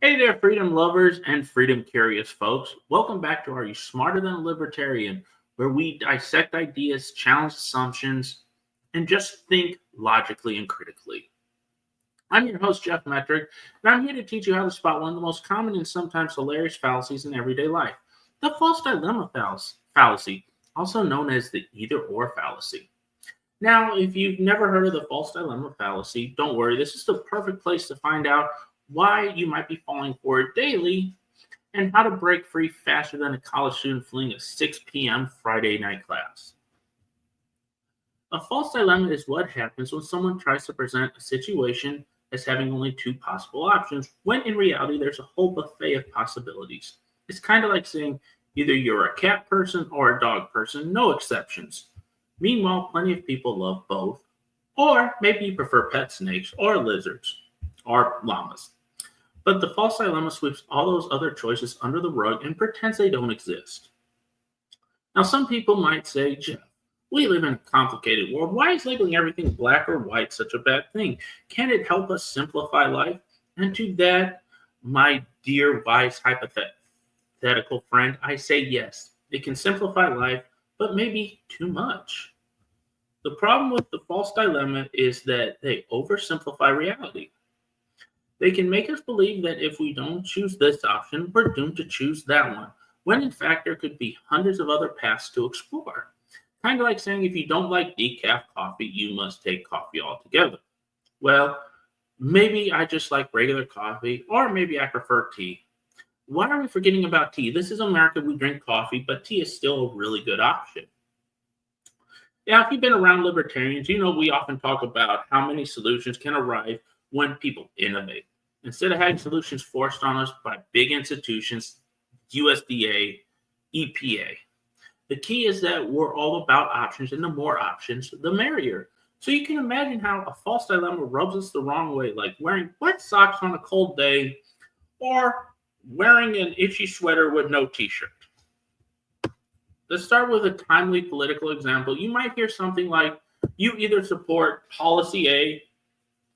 Hey there, freedom lovers and freedom curious folks. Welcome back to Are You Smarter Than a Libertarian, where we dissect ideas, challenge assumptions, and just think logically and critically. I'm your host, Jeff Metric, and I'm here to teach you how to spot one of the most common and sometimes hilarious fallacies in everyday life, the false dilemma fallacy, also known as the either or fallacy. Now, if you've never heard of the false dilemma fallacy, don't worry, this is the perfect place to find out why you might be falling for it daily and how to break free faster than a college student fleeing a 6 p.m. Friday night class. A false dilemma is what happens when someone tries to present a situation as having only two possible options, when in reality there's a whole buffet of possibilities. It's kind of like saying either you're a cat person or a dog person, no exceptions. Meanwhile, plenty of people love both, or maybe you prefer pet snakes or lizards or llamas. But the false dilemma sweeps all those other choices under the rug and pretends they don't exist. Now, some people might say, Jeff, we live in a complicated world. Why is labeling everything black or white such a bad thing? Can it help us simplify life? And to that, my dear wise hypothetical friend, I say yes. It can simplify life, but maybe too much. The problem with the false dilemma is that they oversimplify reality. They can make us believe that if we don't choose this option, we're doomed to choose that one, when in fact there could be hundreds of other paths to explore. Kind of like saying if you don't like decaf coffee, you must take coffee altogether. Well, maybe I just like regular coffee, or maybe I prefer tea. Why are we forgetting about tea? This is America, we drink coffee, but tea is still a really good option. Now, if you've been around libertarians, you know we often talk about how many solutions can arrive when people innovate. Instead of having solutions forced on us by big institutions, USDA, EPA. The key is that we're all about options, and the more options, the merrier. So you can imagine how a false dilemma rubs us the wrong way, like wearing wet socks on a cold day or wearing an itchy sweater with no t-shirt. Let's start with a timely political example. You might hear something like, you either support policy A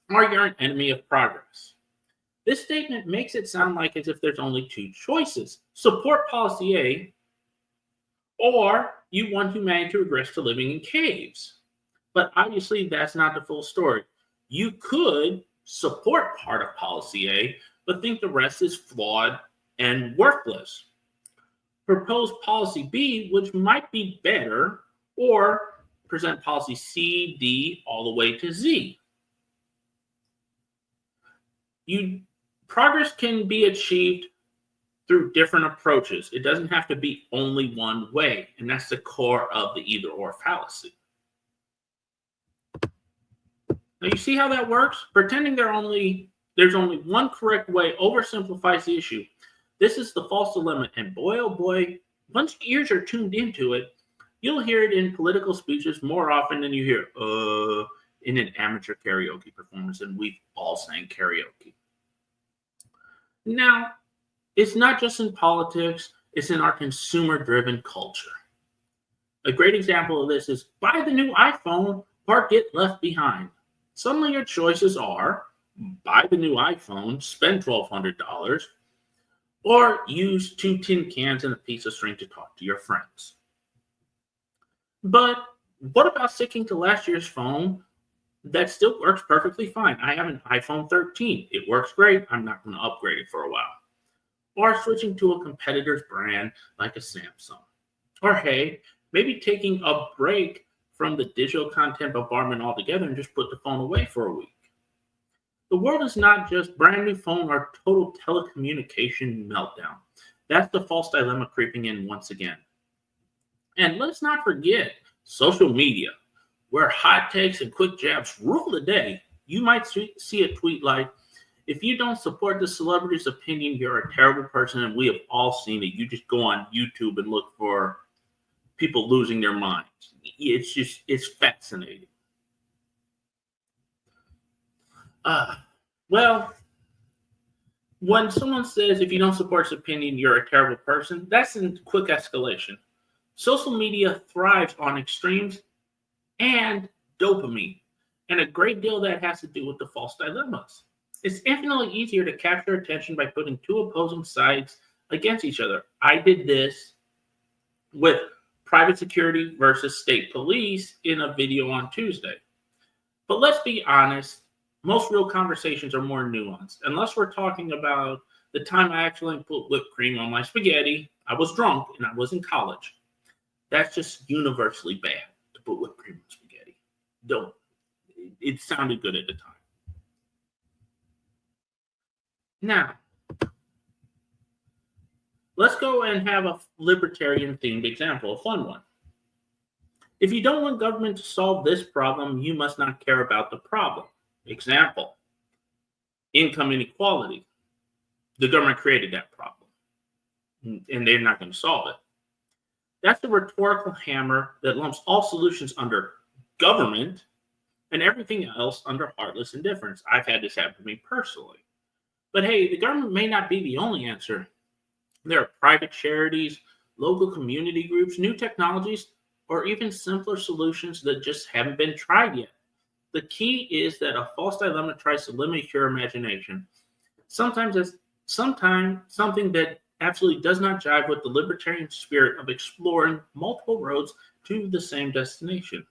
or you're an enemy of progress. This statement makes it sound like as if there's only two choices: support policy A, or you want humanity to regress to living in caves. But obviously, that's not the full story. You could support part of policy A, but think the rest is flawed and worthless. Propose policy B, which might be better, or present policy C, D, all the way to Z. Progress can be achieved through different approaches. It doesn't have to be only one way, and that's the core of the either or fallacy. Now, you see how that works? Pretending there's only one correct way oversimplifies the issue. This is the false dilemma, and boy, oh boy, once your ears are tuned into it, you'll hear it in political speeches more often than you hear in an amateur karaoke performance, and we've all sang karaoke. Now, it's not just in politics, it's in our consumer-driven culture. A great example of this is buy the new iPhone or get left behind. Suddenly your choices are buy the new iPhone, spend $1,200, or use 2 tin cans and a piece of string to talk to your friends. But what about sticking to last year's phone that still works perfectly fine? I have an iPhone 13. It works great. I'm not going to upgrade it for a while. Or switching to a competitor's brand like a Samsung. Or hey, maybe taking a break from the digital content bombardment altogether and just put the phone away for a week. The world is not just brand new phone or total telecommunication meltdown. That's the false dilemma creeping in once again. And let's not forget social media, where hot takes and quick jabs rule the day. You might see a tweet like, if you don't support the celebrity's opinion, you're a terrible person, and we have all seen it. You just go on YouTube and look for people losing their minds. It's fascinating. Well, when someone says, if you don't support his opinion, you're a terrible person, that's in quick escalation. Social media thrives on extremes and dopamine, and a great deal of that has to do with the false dilemmas. It's infinitely easier to capture attention by putting two opposing sides against each other. I did this with private security versus state police in a video on Tuesday. But let's be honest, most real conversations are more nuanced. Unless we're talking about the time I actually put whipped cream on my spaghetti, I was drunk and I was in college. That's just universally bad to put whipped cream on spaghetti. Don't. It sounded good at the time. Now, let's go and have a libertarian themed example, a fun one. If you don't want government to solve this problem, you must not care about the problem. Example, income inequality. The government created that problem, and they're not going to solve it. That's a rhetorical hammer that lumps all solutions under government and everything else under heartless indifference. I've had this happen to me personally. But hey, the government may not be the only answer. There are private charities, local community groups, new technologies, or even simpler solutions that just haven't been tried yet. The key is that a false dilemma tries to limit your imagination. Sometimes something that absolutely does not jive with the libertarian spirit of exploring multiple roads to the same destination.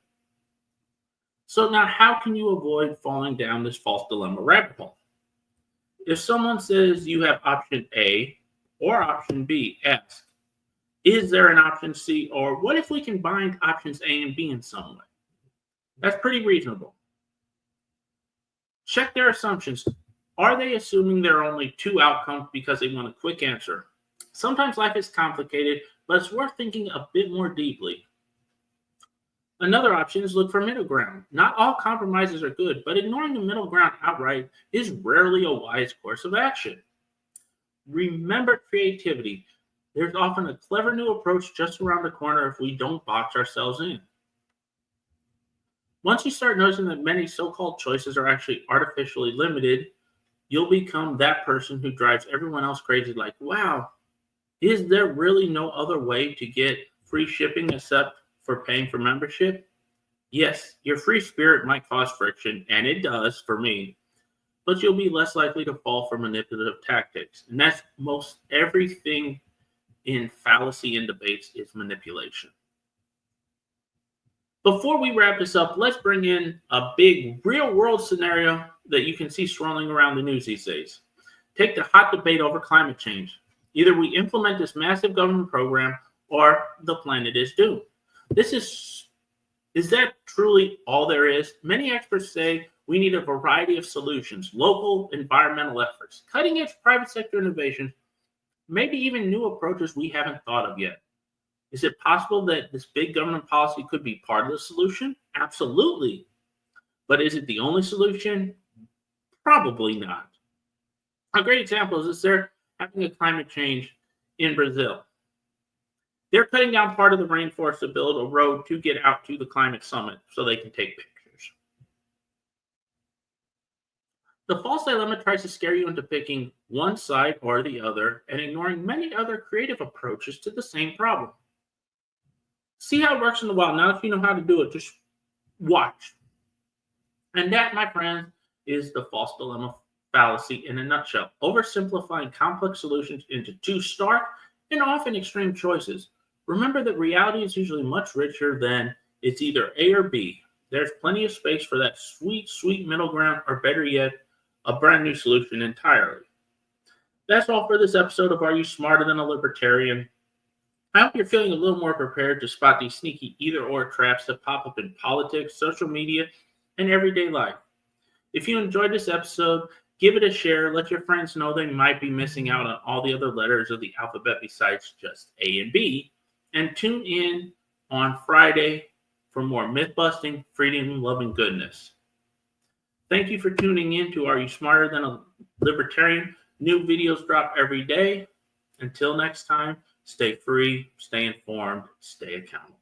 So now how can you avoid falling down this false dilemma rabbit hole? If someone says you have option A or option B, ask, is there an option C, or what if we combined options A and B in some way? That's pretty reasonable. Check their assumptions. Are they assuming there are only two outcomes because they want a quick answer? Sometimes life is complicated, but it's worth thinking a bit more deeply. Another option is look for middle ground. Not all compromises are good, but ignoring the middle ground outright is rarely a wise course of action. Remember creativity. There's often a clever new approach just around the corner if we don't box ourselves in. Once you start noticing that many so-called choices are actually artificially limited, you'll become that person who drives everyone else crazy like, wow, is there really no other way to get free shipping except for paying for membership? Yes, your free spirit might cause friction, and it does for me, but you'll be less likely to fall for manipulative tactics. And that's most everything in fallacy and debates is manipulation. Before we wrap this up, let's bring in a big real-world scenario that you can see swirling around the news these days. Take the hot debate over climate change. Either we implement this massive government program or the planet is doomed. Is that truly all there is? Many experts say we need a variety of solutions, local environmental efforts, cutting-edge private sector innovation, maybe even new approaches we haven't thought of yet. Is it possible that this big government policy could be part of the solution? Absolutely. But is it the only solution? Probably not. A great example is they're having a climate change in Brazil. They're cutting down part of the rainforest to build a road to get out to the climate summit so they can take pictures. The false dilemma tries to scare you into picking one side or the other and ignoring many other creative approaches to the same problem. See how it works in the wild. Now, if you know how to do it, just watch. And that, my friend, is the false dilemma fallacy in a nutshell. Oversimplifying complex solutions into two stark and often extreme choices. Remember that reality is usually much richer than it's either A or B. There's plenty of space for that sweet, sweet middle ground, or better yet, a brand new solution entirely. That's all for this episode of Are You Smarter Than a Libertarian? I hope you're feeling a little more prepared to spot these sneaky either-or traps that pop up in politics, social media, and everyday life. If you enjoyed this episode, give it a share. Let your friends know they might be missing out on all the other letters of the alphabet besides just A and B. And tune in on Friday for more myth-busting, freedom-loving goodness. Thank you for tuning in to Are You Smarter Than a Libertarian? New videos drop every day. Until next time, stay free, stay informed, stay accountable.